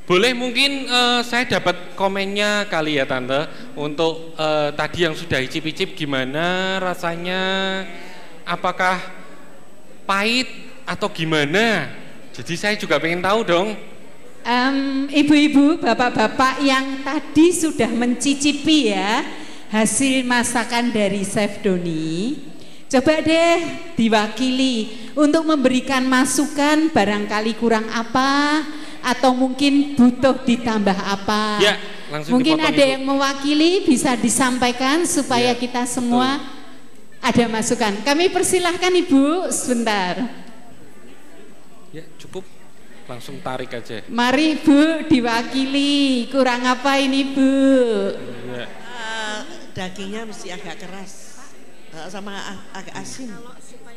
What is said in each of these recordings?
Boleh mungkin saya dapat komennya kali ya Tante untuk tadi yang sudah icip-icip gimana rasanya, apakah pahit atau gimana? Jadi saya juga pengen tahu dong. Ibu-ibu, bapak-bapak yang tadi sudah mencicipi ya hasil masakan dari Chef Doni, coba deh diwakili untuk memberikan masukan barangkali kurang apa atau mungkin butuh ditambah apa. Ya, langsung mungkin dipotong, ada Ibu. yang mewakili bisa disampaikan supaya Ya, kita semua ada masukan. Kami persilahkan Ibu sebentar. Ya, cukup. Langsung tarik aja. Mari Bu diwakili, kurang apa ini Bu? Ya. Dagingnya mesti agak keras sama agak asin.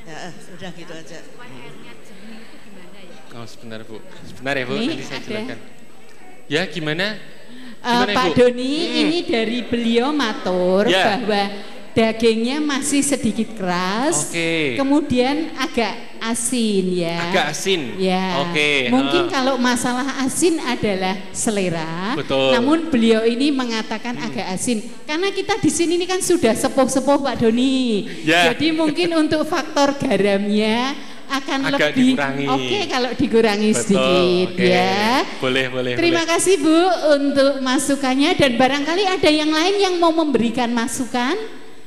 Ya, udah gitu aja. Oh sebentar Bu, sebentar ya Bu, Ini nanti saya ada. jelaskan. Ya gimana? Gimana Pak Ibu? Doni, ini dari beliau matur Ya. bahwa dagingnya masih sedikit keras, Oke. kemudian agak asin ya. Agak asin. Ya. Oke. Mungkin kalau masalah asin adalah selera. Betul. Namun beliau ini mengatakan agak asin karena kita di sini ini kan sudah sepuh-sepuh Pak Doni. Ya. Jadi mungkin untuk faktor garamnya akan Agak lebih dikurangi. oke kalau dikurangi Betul, sedikit oke. ya. Boleh. Terima kasih Bu untuk masukannya dan barangkali ada yang lain yang mau memberikan masukan.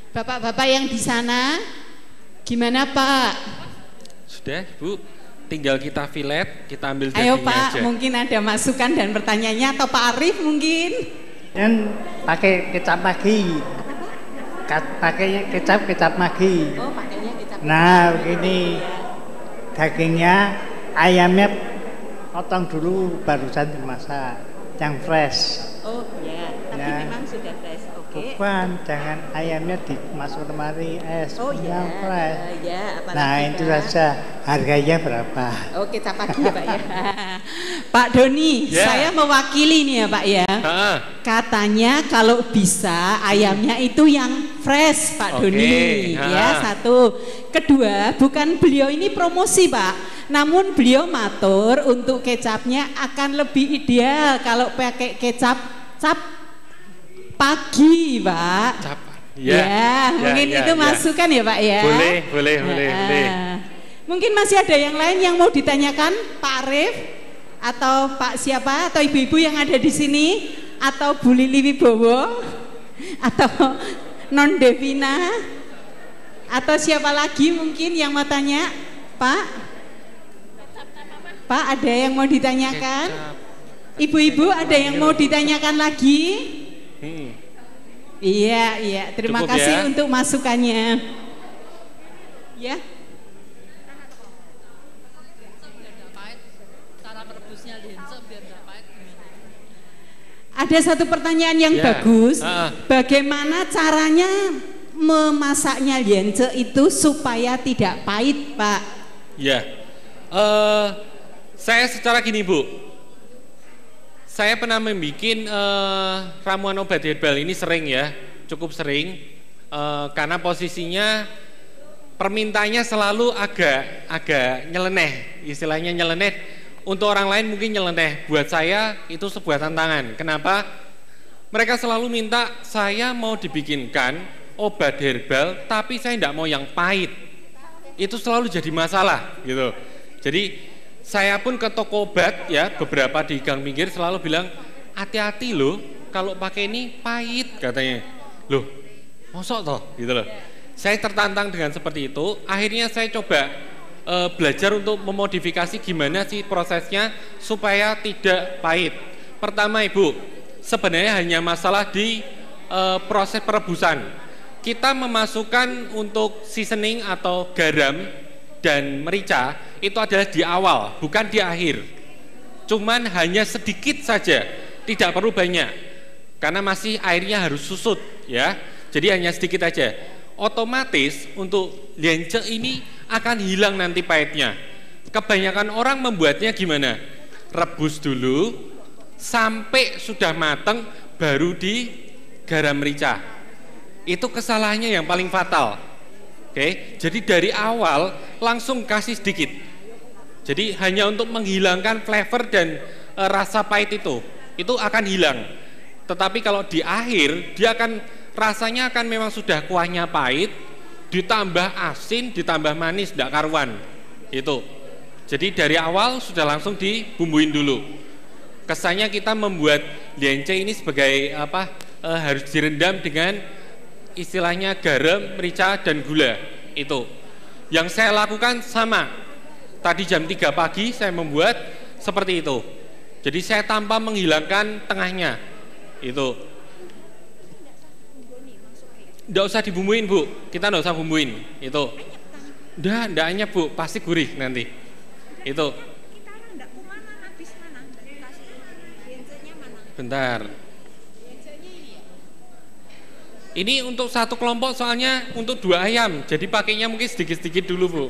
Bapak-bapak yang di sana, gimana Pak? Sudah Bu, tinggal kita fillet, kita ambil Ayo dagingnya Pak, aja. mungkin ada masukan dan pertanyaannya atau Pak Arif mungkin? Dan pakai kecap Maggi. Pakai kecap Maggi. Oh, pakainya kecap. Nah, begini. Dagingnya, ayamnya potong dulu barusan dimasak. Yang fresh. Oh ya, tapi Ya. memang sudah fresh. Oke. Bukan, jangan ayamnya dimasuk lemari es. Oh ya, Yang fresh. ya, apalagi Nah, itu Pak. saja. Harganya berapa? Oh, kecap pagi ya Pak ya. Pak Doni, Ya. saya mewakili nih ya Pak ya. Ah, Katanya kalau bisa ayamnya itu yang fresh Pak Oke, Doni ya, satu. Kedua, bukan beliau ini promosi Pak, namun beliau matur untuk kecapnya akan lebih ideal kalau pakai kecap pagi Pak. cap. Ya, mungkin itu masukan ya Pak ya. Boleh. Mungkin masih ada yang lain yang mau ditanyakan Pak Arif atau Pak siapa atau ibu-ibu yang ada di sini atau Bu Lili Wibowo atau Non Devina atau siapa lagi mungkin yang mau tanya Pak? Pak ada yang mau ditanyakan? Ibu-ibu ada yang mau ditanyakan lagi? Iya, terima Cukup kasih ya. untuk masukannya. Ya. Ada satu pertanyaan yang Ya. bagus. Ah. Bagaimana caranya memasaknya lience itu supaya tidak pahit, Pak? Ya, saya secara gini Bu, saya pernah membuat ramuan obat herbal ini sering ya, cukup sering, karena posisinya permintaannya selalu agak nyeleneh, istilahnya nyeleneh. Untuk orang lain mungkin nyeleneh, buat saya itu sebuah tantangan. Kenapa? Mereka selalu minta saya mau dibikinkan obat herbal, tapi saya tidak mau yang pahit. Itu selalu jadi masalah gitu. Jadi saya pun ke toko obat ya, beberapa di gang pinggir selalu bilang hati-hati loh kalau pakai ini pahit katanya. Loh, mosok toh gitu loh. Saya tertantang dengan seperti itu. Akhirnya saya coba belajar untuk memodifikasi gimana sih prosesnya supaya tidak pahit. Pertama Ibu, sebenarnya hanya masalah di proses perebusan. Kita memasukkan untuk seasoning atau garam dan merica itu adalah di awal, bukan di akhir. Cuman hanya sedikit saja, tidak perlu banyak, karena masih airnya harus susut ya. Jadi hanya sedikit aja. Otomatis untuk lience ini akan hilang nanti pahitnya. Kebanyakan orang membuatnya gimana? Rebus dulu sampai sudah mateng baru di garam merica. Itu kesalahannya yang paling fatal. Oke, jadi dari awal langsung kasih sedikit. Jadi hanya untuk menghilangkan flavor dan rasa pahit itu akan hilang. Tetapi kalau di akhir dia akan rasanya akan memang sudah kuahnya pahit, ditambah asin, ditambah manis, tidak karuan. Itu. Jadi dari awal sudah langsung dibumbuin dulu. Kesannya kita membuat liance ini sebagai apa? Harus direndam dengan istilahnya garam, merica dan gula. Itu. Yang saya lakukan sama. Tadi jam 3 pagi saya membuat seperti itu. Jadi saya tanpa menghilangkan tengahnya. Itu. Nggak usah dibumbuin, Bu. Kita nggak usah bumbuin. Itu. Nggak anyep, Bu. Pasti gurih nanti. Itu. Bentar. Ini untuk satu kelompok soalnya untuk 2 ayam. Jadi pakainya mungkin sedikit-sedikit dulu, Bu.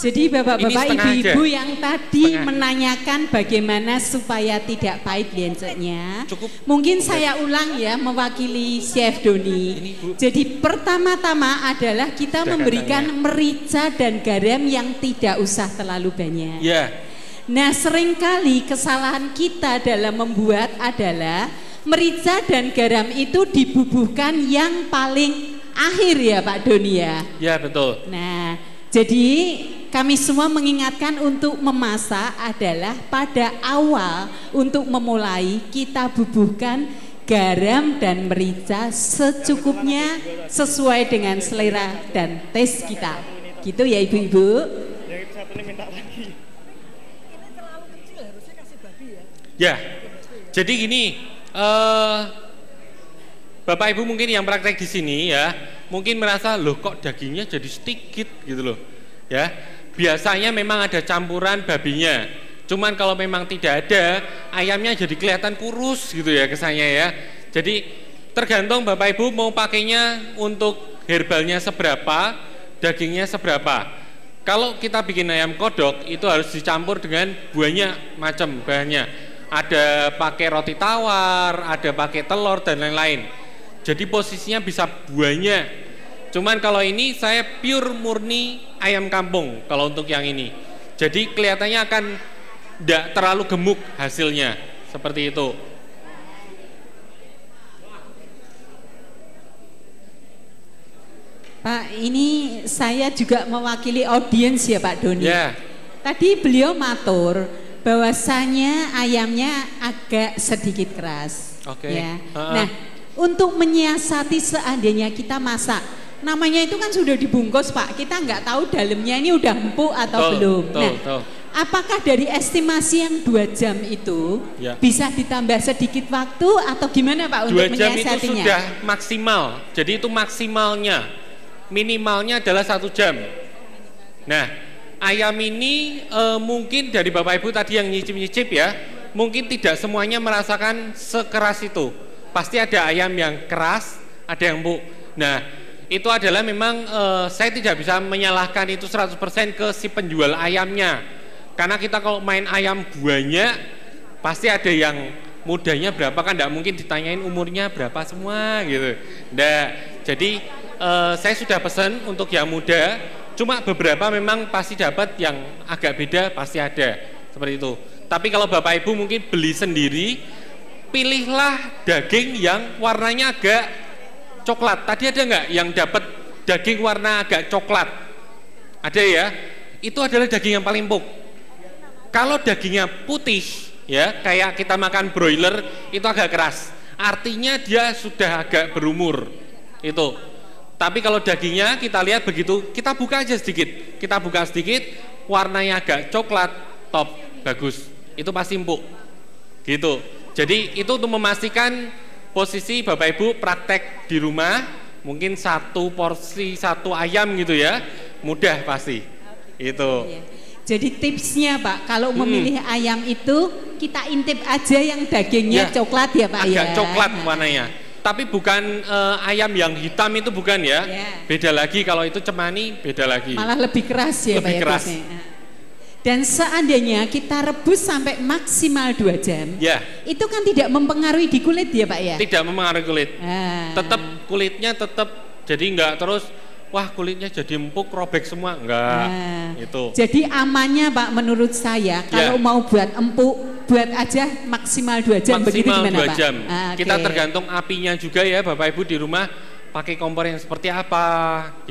Jadi bapak-bapak, ibu-ibu aja. yang tadi Setengah. menanyakan bagaimana supaya tidak pahit liancenya, Cukup. mungkin saya ulang ya mewakili Chef Doni. Ini, Bu. Jadi pertama-tama adalah kita Sudah memberikan katanya. merica dan garam yang tidak usah terlalu banyak. Ya. Nah, seringkali kesalahan kita dalam membuat adalah merica dan garam itu dibubuhkan yang paling akhir ya Pak Doni ya. Ya, betul. Nah, jadi kami semua mengingatkan untuk memasak adalah pada awal untuk memulai kita bubuhkan garam dan merica secukupnya sesuai dengan selera dan tes kita. Gitu ya ibu-ibu. Ya. Jadi gini, Bapak Ibu mungkin yang praktek di sini ya, mungkin merasa loh kok dagingnya jadi sedikit gitu loh. Ya. Biasanya memang ada campuran babinya. Cuman kalau memang tidak ada, ayamnya jadi kelihatan kurus gitu ya kesannya ya. Jadi tergantung Bapak Ibu mau pakainya untuk herbalnya seberapa, dagingnya seberapa. Kalau kita bikin ayam kodok itu harus dicampur dengan banyak macam bahannya. Ada pakai roti tawar, ada pakai telur dan lain-lain. Jadi posisinya bisa banyak. Cuman kalau ini saya pure murni ayam kampung kalau untuk yang ini. Jadi kelihatannya akan tidak terlalu gemuk hasilnya seperti itu. Pak, ini saya juga mewakili audiens ya Pak Doni. Ya. Tadi beliau matur bahwasanya ayamnya agak sedikit keras. Oke. Ya. Nah, untuk menyiasati seandainya kita masak, namanya itu kan sudah dibungkus Pak. Kita nggak tahu dalamnya ini udah empuk atau belum. Nah, apakah dari estimasi yang 2 jam itu Ya. bisa ditambah sedikit waktu atau gimana Pak untuk 2 jam itu menyiasatinya? sudah maksimal. Jadi itu maksimalnya. Minimalnya adalah 1 jam. Nah, ayam ini mungkin dari Bapak Ibu tadi yang nyicip-nyicip ya, mungkin tidak semuanya merasakan sekeras itu. Pasti ada ayam yang keras, ada yang empuk. Nah, itu adalah memang saya tidak bisa menyalahkan itu 100% ke si penjual ayamnya. Karena kita kalau main ayam banyak, pasti ada yang mudanya berapa kan, tidak mungkin ditanyain umurnya berapa semua gitu. Nah, jadi saya sudah pesan untuk yang muda, cuma beberapa memang pasti dapat yang agak beda, pasti ada seperti itu. Tapi kalau Bapak Ibu mungkin beli sendiri, pilihlah daging yang warnanya agak coklat. Tadi ada nggak yang dapat daging warna agak coklat? Ada ya? Itu adalah daging yang paling empuk. Kalau dagingnya putih, ya kayak kita makan broiler, itu agak keras. Artinya dia sudah agak berumur. Itu. Tapi kalau dagingnya kita lihat begitu, kita buka aja sedikit. Kita buka sedikit, warnanya agak coklat, top, bagus. Itu pasti empuk. Gitu. Jadi itu untuk memastikan posisi Bapak Ibu praktek di rumah, mungkin 1 porsi 1 ayam gitu ya, mudah pasti. Itu. Jadi tipsnya Pak, kalau memilih ayam itu kita intip aja yang dagingnya Ya, coklat ya Pak ya. agak coklat warnanya. Tapi bukan ayam yang hitam itu bukan ya. Beda lagi kalau itu cemani, beda lagi. Malah lebih keras ya Pak Lebih ya. keras. biasanya. Dan seandainya kita rebus sampai maksimal 2 jam, Ya. itu kan tidak mempengaruhi di kulit ya Pak ya. Tidak mempengaruhi kulit. Tetap Kulitnya tetap, jadi enggak terus wah kulitnya jadi empuk robek semua, enggak. Itu. Jadi amannya Pak menurut saya kalau mau buat empuk buat aja maksimal 2 jam. Begitu Maksimal gimana 2 Pak? jam. Kita Oke. tergantung apinya juga ya Bapak Ibu di rumah pakai kompor yang seperti apa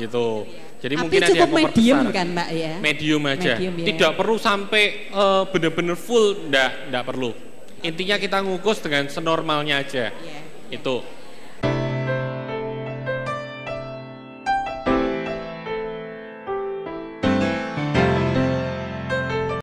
gitu. Jadi Api mungkin ada cukup yang kompor medium besar. kan Mbak ya? Medium aja. Medium, ya. Tidak perlu sampai benar-benar full, enggak perlu. Intinya kita ngukus dengan senormalnya aja. Iya. Itu.